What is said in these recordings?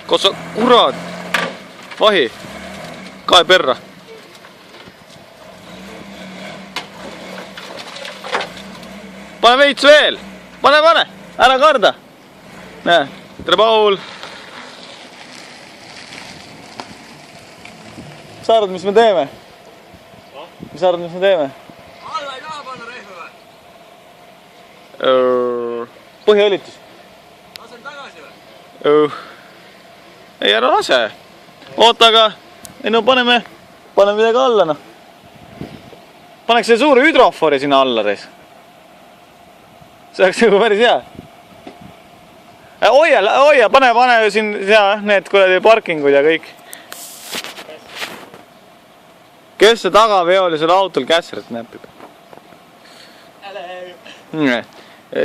Kas sa, kurat! Vahi! Kae perra! Pane veits veel! Pane! Ära karda! Näe, tere Paul! Mis arvad, mis me teeme? Mis arvad, mis me teeme? Alla ei taha panna rehve või? Põhiõlitus. Lasen tagasi või? Ei, ära lase. Oota, aga... Ei no paneme midagi alla, noh. Paneks selle suure hüdrofori sinna alla reis. See oleks nagu päris hea. Hoia, pane siin need kuradi parkingud ja kõik. Kes see tagaveolisel autol käsret näpib?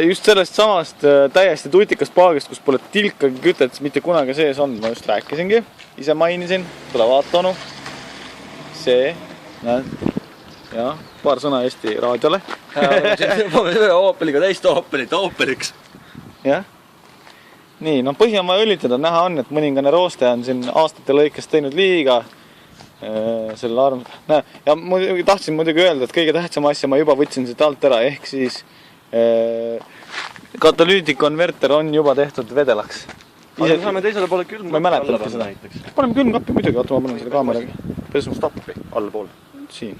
Just sellest samast täiesti tutikast paagist, kus pole tilkagi kütet mitte kunagi sees on, ma just rääkisingi. Ise mainisin, tule vaata onu. See, näed, ja paar sõna Eesti raadiole. Pane ühe Opeliga teist Opeliks. Jah. Nii, no põhja on vaja õlitada, näha on, et mõningane rooste on siin aastate lõikes teinud liiga selle arm. Ja tahtsin muidugi öelda, et kõige tähtsam asja ma juba võtsin siit alt ära, ehk siis katalüütikonverter on juba tehtud vedelaks. Aga me saame teisele poole külmkappi alla panna näiteks. Paneme külmkappi muidugi, oota ma panen selle kaameraga. Pesumustappi allapoole. Siin.